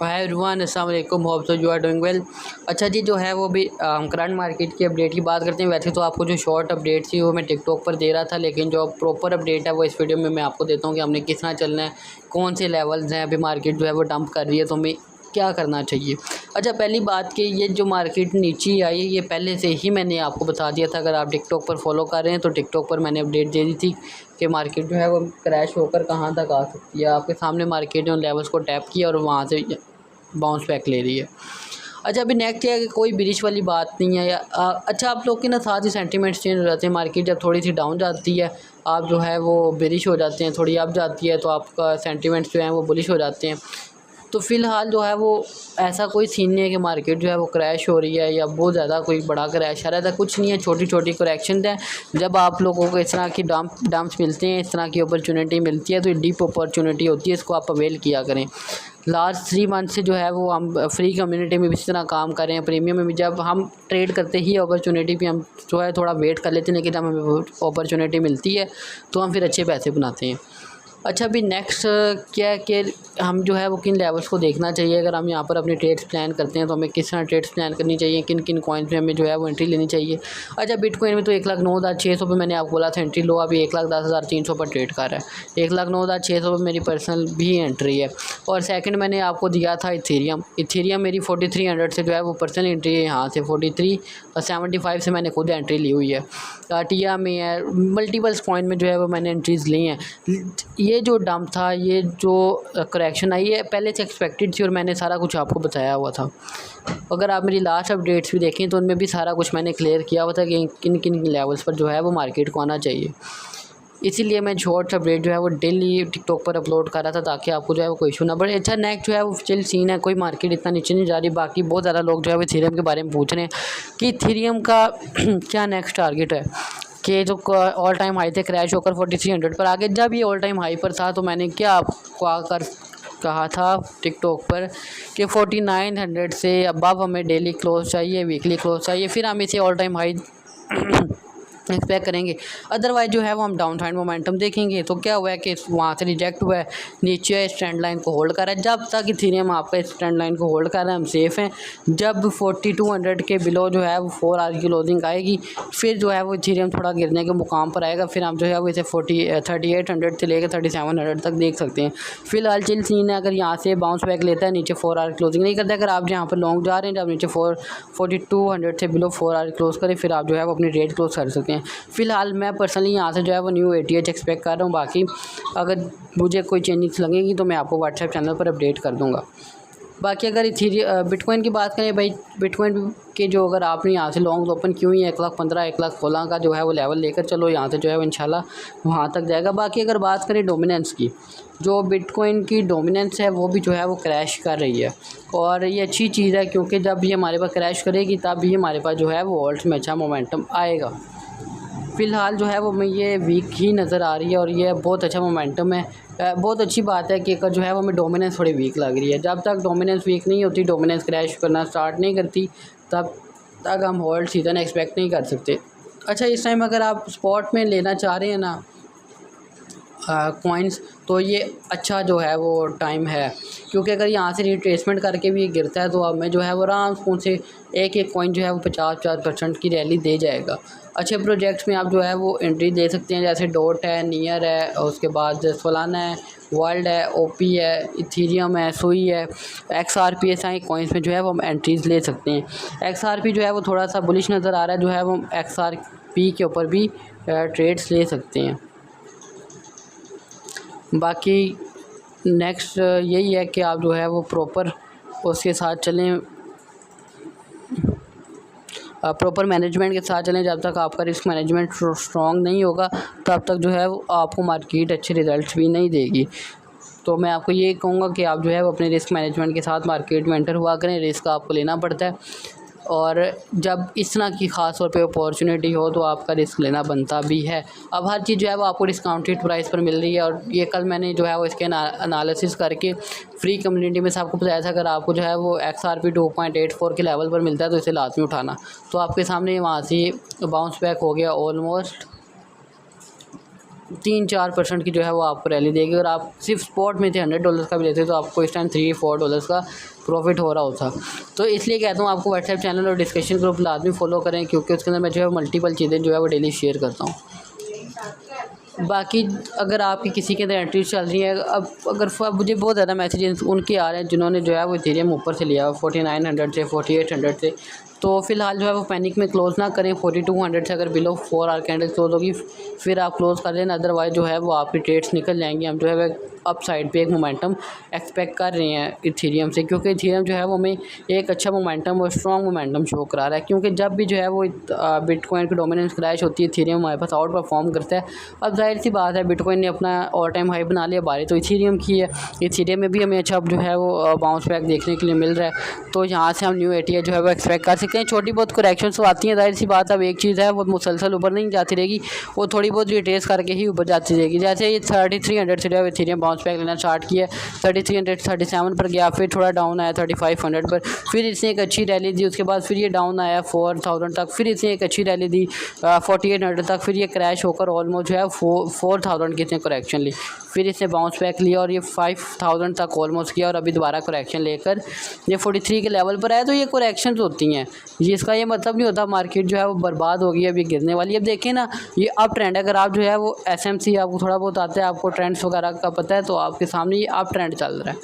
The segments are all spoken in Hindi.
हाय एवरीवन, अस्सलाम वालेकुम, hope so you are doing well. अच्छा जी, जो है वो भी करंट मार्केट की अपडेट की बात करते हैं। वैसे तो आपको जो शॉर्ट अपडेट थी वो मैं टिकटॉक पर दे रहा था, लेकिन जो प्रॉपर अपडेट है वो इस वीडियो में मैं आपको देता हूँ कि हमने किस तरह चलना है, कौन से लेवल्स हैं। अभी मार्केट जो है वो डंप कर रही है तो हमें क्या करना चाहिए। अच्छा, पहली बात कि ये जो मार्केट नीचे आई है ये पहले से ही मैंने आपको बता दिया था। अगर आप टिकटॉक पर फॉलो कर रहे हैं तो टिकटॉक पर मैंने अपडेट दे दी थी कि मार्केट जो है वो क्रैश होकर कहाँ तक आ सकती है। आपके सामने मार्केट ने उन लेवल्स को टैप किया और वहाँ से बाउंस बैक ले रही है। अच्छा, अभी नेक्स्ट है कि कोई बिरिश वाली बात नहीं है। अच्छा, आप लोग के ना साथ ही सेंटीमेंट्स चेंज हो जाते हैं। मार्केट जब थोड़ी सी डाउन जाती है आप जो है वो बिरिश हो जाते हैं, थोड़ी अप जाती है तो आपका सेंटीमेंट्स जो है वो बुलिश हो जाते हैं। तो फ़िलहाल जो है वो ऐसा कोई सीन नहीं है कि मार्केट जो है वो क्रैश हो रही है या बहुत ज़्यादा कोई बड़ा क्रैश आ रहा है। ऐसा कुछ नहीं है, छोटी छोटी करेक्शन है। जब आप लोगों को इस तरह की डंप्स मिलते हैं, इस तरह की अपॉर्चुनिटी मिलती है तो ये डीप अपॉर्चुनिटी होती है, इसको आप अवेल किया करें। लास्ट 3 मंथ से जो है वो हम फ्री कम्युनिटी में भी इस तरह काम कर रहे हैं, प्रीमियम में भी। जब हम ट्रेड करते ही अपॉर्चुनिटी पे हम जो है थोड़ा वेट कर लेते हैं, लेकिन जब हमें अपॉर्चुनिटी मिलती है तो हम फिर अच्छे पैसे बनाते हैं। अच्छा, अभी नेक्स्ट क्या है कि हम जो है वो किन लेवल्स को देखना चाहिए। अगर हम यहाँ पर अपनी ट्रेड्स प्लान करते हैं तो हमें किस तरह ट्रेड्स प्लान करनी चाहिए, किन किन कॉइन्स में हमें जो है वो एंट्री लेनी चाहिए। अच्छा, बिटकॉइन में तो 1,09,600 पे मैंने आपको बोला था एंट्री लो, अभी 1,10,300 पर ट्रेड कर रहा है। 1,09,600 पर मेरी पर्सनल भी एंट्री है। और सेकंड मैंने आपको दिया था इथेरियम मेरी 4300 से जो है वो पर्सनल एंट्री है। यहाँ से 43 और 75 से मैंने खुद एंट्री ली हुई है। टिया में है, मल्टीपल्स कॉइन में जो है वो मैंने एंट्रीज़ ली हैं। ये जो डंप था, ये जो करेक्शन आई है पहले से एक्सपेक्टेड थी और मैंने सारा कुछ आपको बताया हुआ था। अगर आप मेरी लास्ट अपडेट्स भी देखें तो उनमें भी सारा कुछ मैंने क्लियर किया हुआ था कि किन किन लेवल्स पर जो है वो मार्केट को आना चाहिए। इसीलिए मैं शॉर्ट्स अपडेट जो है वो डेली टिकटॉक पर अपलोड कर रहा था ताकि आपको जो है वो कोई इशू ना पड़े। अच्छा, नेक्स्ट जो है वो चिल सीन है, कोई मार्केट इतना नीचे नहीं जा रही। बाकी बहुत ज़्यादा लोग जो है वो इथेरियम के बारे में पूछ रहे हैं कि इथेरियम का क्या नेक्स्ट टारगेट है, कि जो ऑल टाइम हाई थे क्रैश होकर 4300 पर आ गए। जब ये ऑल टाइम हाई पर था तो मैंने क्या आपको आकर कहा था टिकटॉक पर कि 4900 से अबव हमें डेली क्लोज चाहिए, वीकली क्लोज चाहिए, फिर हम इसे ऑल टाइम हाई एक्सपेक्ट करेंगे। अदरवाइज जो है वो हम डाउन साइड मोमेंटम देखेंगे। तो क्या हुआ है कि वहाँ से रिजेक्ट हुआ है, नीचे इस ट्रेंड लाइन को होल्ड कर रहा है। जब तक इथेरियम आपका इस ट्रेंड लाइन को होल्ड कर रहा है हम सेफ़ हैं। जब 4200 के बिलो जो है वो 4 आवर की क्लोजिंग आएगी, फिर जो है वो इथेरियम थोड़ा गिरने के मुकाम पर आएगा। फिर हम जो है वो इसे 3800 से लेकर 3700 तक देख सकते हैं। फिलहाल चिल सीन है। अगर यहाँ से बाउंस बैक लेता है, नीचे 4 आवर क्लोजिंग नहीं करता, अगर आप यहाँ पर लॉन्ग जा रहे हैं, जब नीचे 4200 से बिलो 4 आवर क्लोज करें, फिर आप जो है वो अपनी रेट क्लोज कर सकते हैं। फ़िलहाल मैं पर्सनली यहाँ से जो है वो न्यू ATH एक्सपेक्ट कर रहा हूँ। बाकी अगर मुझे कोई चेंजेस लगेंगी तो मैं आपको व्हाट्सएप चैनल पर अपडेट कर दूँगा। बाकी अगर बिटकॉइन की बात करें भाई, बिटकॉइन के जो अगर आपने यहाँ से लॉन्ग ओपन क्यों ही 1,15,000 1,16,000 का जो है वो लेवल लेकर चलो, यहाँ से जो है वो इंशाल्लाह वहाँ तक जाएगा। बाकी अगर बात करें डोमिनेंस की, जो बिटकॉइन की डोमिनेंस है वो भी जो है वो क्रैश कर रही है और ये अच्छी चीज़ है, क्योंकि जब ये हमारे पास क्रैश करेगी तब भी हमारे पास जो है वो ऑल्ट्स में अच्छा मोमेंटम आएगा। फ़िलहाल जो है वो हमें ये वीक ही नज़र आ रही है और ये बहुत अच्छा मोमेंटम है। बहुत अच्छी बात है कि जो है वो हमें डोमिनेंस थोड़ी वीक लग रही है। जब तक डोमिनेंस वीक नहीं होती, डोमिनेंस क्रैश करना स्टार्ट नहीं करती, तब तक हम होल्ड सीज़न एक्सपेक्ट नहीं कर सकते। अच्छा, इस टाइम अगर आप स्पॉट में लेना चाह रहे हैं ना कॉइन्स, तो ये अच्छा जो है वो टाइम है, क्योंकि अगर यहाँ से रिट्रेसमेंट करके भी गिरता है तो हमें जो है वो आराम से एक एक कॉइन जो है वो 50% की रैली दे जाएगा। अच्छे प्रोजेक्ट्स में आप जो है वो एंट्री दे सकते हैं, जैसे डॉट है, नियर है, और उसके बाद सोलाना है, वर्ल्ड है, OP है, इथेरियम है, सुई है, XRP, ऐसे कॉइन्स में जो है वो हम एंट्रीज़ ले सकते हैं। XRP जो है वो थोड़ा सा बुलिश नज़र आ रहा है, जो है वो हम XRP के ऊपर भी ट्रेड्स ले सकते हैं। बाकी नेक्स्ट यही है कि आप जो है वो प्रॉपर उसके साथ चलें, प्रॉपर मैनेजमेंट के साथ चलें। जब तक आपका रिस्क मैनेजमेंट स्ट्रॉन्ग नहीं होगा तब तक जो है वो आपको मार्केट अच्छे रिज़ल्ट्स भी नहीं देगी। तो मैं आपको ये कहूँगा कि आप जो है वो अपने रिस्क मैनेजमेंट के साथ मार्केट में एंटर हुआ करें। रिस्क आपको लेना पड़ता है और जब इस तरह की ख़ास तौर पे अपॉर्चुनिटी हो तो आपका रिस्क लेना बनता भी है। अब हर चीज़ जो है वो आपको डिस्काउंटेड प्राइस पर मिल रही है और ये कल मैंने जो है वो इसके एनालिसिस करके फ्री कम्युनिटी में से आपको बताया था। अगर आपको जो है वो XRP 2.84 के लेवल पर मिलता है तो इसे लाजमी उठाना। तो आपके सामने वहाँ से बाउंस बैक हो गया ऑलमोस्ट 3-4% की जो है वो आपको रैली देगी। और आप सिर्फ स्पॉट में थे $100 का भी लेते तो आपको इस टाइम $3-4 का प्रॉफिट हो रहा होता। तो इसलिए कहता हूँ आपको व्हाट्सएप चैनल और डिस्कशन ग्रुप लाजमी फॉलो करें, क्योंकि उसके अंदर मैं जो है मल्टीपल चीज़ें जो है वो डेली शेयर करता हूँ। बाकी अगर आपकी किसी के अंदर एंट्री चल रही है, अब मुझे बहुत ज़्यादा मैसेजेस उनके आ रहे हैं जिन्होंने जो है वो इथेरियम ऊपर से लिया 4900 से 4800 से, तो फिलहाल जो है वो पैनिक में क्लोज़ ना करें। 4200 से अगर बिलो 4 आवर कैंडल क्लोज होगी फिर आप क्लोज़ कर लेना, अदरवाइज़ जो है वो आपकी ट्रेड्स निकल जाएंगी। हम जो है वो अप साइड पे एक मोमेंटम एक्सपेक्ट कर रहे हैं इथेरियम से, क्योंकि इथेरियम जो है वो हमें एक अच्छा मोमेंटम और स्ट्रॉन्ग मोमेंटम शो करा रहा है। क्योंकि जब भी जो है वो बिटकॉइन की डोमिनेंस क्रैश होती है इथेरियम हमारे पास आउट परफॉर्म करता है। अब जाहिर सी बात है बिटकॉइन ने अपना ऑल टाइम हाई बना लिया, बारी तो इथेरियम की है। इथेरियम में भी हमें अच्छा जो है वो बाउंस बैक देखने के लिए मिल रहा है, तो यहाँ से हम न्यू एटीआई जो है वो एक्सपेक्ट कर सकते हैं। छोटी बहुत करेक्शन तो आती हैं, जाहिर सी बात। अब एक चीज़ है वो मुसलसल ऊपर नहीं जाती रहेगी, वो थोड़ी बहुत रिट्रेस करके ही ऊपर जाती रहेगी। जैसे ये 3300 से जो है इथेरियम बाउंस बैक लेना स्टार्ट किया, 3337 पर गया, फिर थोड़ा डाउन आया 3500 पर, फिर इसने एक अच्छी रैली दी, उसके बाद फिर ये डाउन आया 4000 तक, फिर इसने एक अच्छी रैली दी 4800 तक, फिर ये क्रैश होकर ऑलमोस्ट जो है 4000 की इसने करेक्शन ली, फिर इसने बाउंस बैक लिया और ये 5000 तक ऑलमोस्ट किया और अभी दोबारा करेक्शन लेकर ये 43 के लेवल पर आया। तो ये करेक्शंस होती हैं, जिसका ये मतलब नहीं होता मार्केट जो है वो बर्बाद हो गई है, अभी गिरने वाली है। अब देखें ना, ये अप ट्रेंड, अगर आप जो है वो एसएमसी आपको थोड़ा बहुत आता है, आपको ट्रेंड्स वगैरह का पता है, तो आपके सामने ये अप ट्रेंड चल रहा है।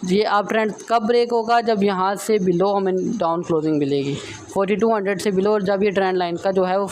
ये अप ट्रेंड कब ब्रेक होगा? जब यहाँ से बिलो हमें डाउन क्लोजिंग मिलेगी 4200 से बिलो, और जब ये ट्रेंड लाइन का जो है वो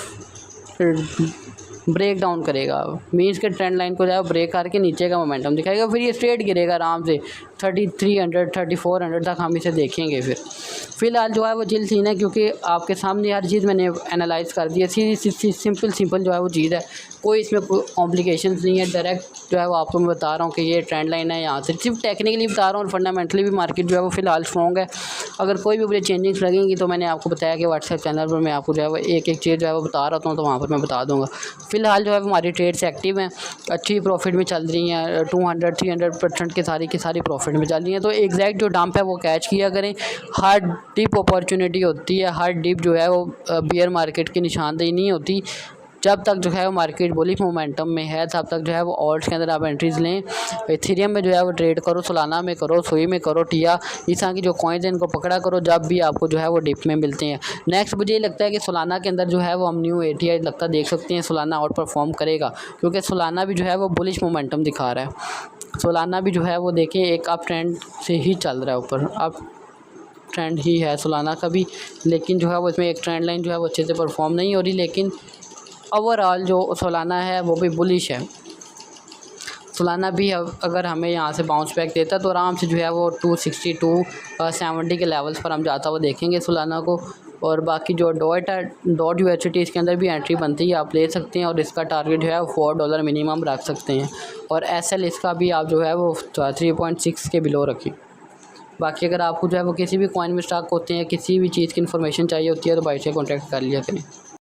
ब्रेक डाउन करेगा, मीन्स के ट्रेंड लाइन को जो है ब्रेक करके नीचे का मोमेंटम दिखाएगा, फिर ये स्ट्रेट गिरेगा आराम से 3300 3400 तक हम इसे देखेंगे। फिलहाल जो है वो चिल सीन है, क्योंकि आपके सामने हर चीज़ मैंने एनालाइज़ कर दी है। सीधी सिंपल जो है वो चीज़ है, कोई इसमें कोई कॉम्प्लिकेशंस नहीं है। डायरेक्ट जो है वो आपको मैं बता रहा हूँ कि ये ट्रेंड लाइन है, यहाँ से सिर्फ टेक्निकली बता रहा हूँ, और फंडामेंटली भी मार्केट जो है वो फिलहाल स्ट्रॉन्ग है। अगर कोई भी मुझे चेंजिंग्स लगेंगी तो मैंने आपको बताया कि व्हाट्सएप चैनल पर मैं आपको जो है वो एक एक चीज़ जो है वो बता रहा हूँ, तो वहाँ पर मैं बता दूँगा। फिलहाल जो है हमारी ट्रेड्स एक्टिव हैं, अच्छी प्रॉफिट में चल रही हैं, 200-300% की सारी प्रॉफिट में चल रही हैं। तो एग्जैक्ट जो डंप है वो कैच किया करें। हर डिप अपॉर्चुनिटी होती है, हर डिप जो है वो बियर मार्केट की निशानदेही नहीं होती। जब तक जो है वो मार्केट बुलिश मोमेंटम में है तब तक जो है वो ऑल्ट्स के अंदर आप एंट्रीज़ लें। इथेरियम में जो है वो ट्रेड करो, सोलाना में करो, सोई में करो, टिया, इस तरह की जो कॉइन्स हैं इनको पकड़ा करो जब भी आपको जो है वो डिप में मिलते हैं। नेक्स्ट मुझे ये लगता है कि सोलाना के अंदर जो है वो हम न्यू एटीआई लगता देख सकते हैं, सोलाना आउट परफॉर्म करेगा, क्योंकि सोलाना भी जो है वो बुलिश मोमेंटम दिखा रहा है। सोलाना भी जो है वो देखें एक अप ट्रेंड से ही चल रहा है, ऊपर अप ट्रेंड ही है सोलाना का भी, लेकिन जो है वो इसमें एक ट्रेंड लाइन जो है वो अच्छे से परफॉर्म नहीं हो रही, लेकिन ओवरऑल जो सोलाना है वो भी बुलिश है। सोलाना भी अगर हमें यहाँ से बाउंस बैक देता तो आराम से जो है वो 260-270 के लेवल्स पर हम जाता हुआ देखेंगे सोलाना को। और बाकी जो डॉट यूएसडी इसके अंदर भी एंट्री बनती है, आप ले सकते हैं, और इसका टारगेट जो है वो $4 मिनिमम रख सकते हैं, और एसएल इसका भी आप जो है वो 3.6 के बिलो रखें। बाकी अगर आपको जो है वो किसी भी कॉइन में स्टॉक होते हैं, किसी भी चीज़ की इन्फॉर्मेशन चाहिए होती है तो भाई से कॉन्टैक्ट कर लिया करें।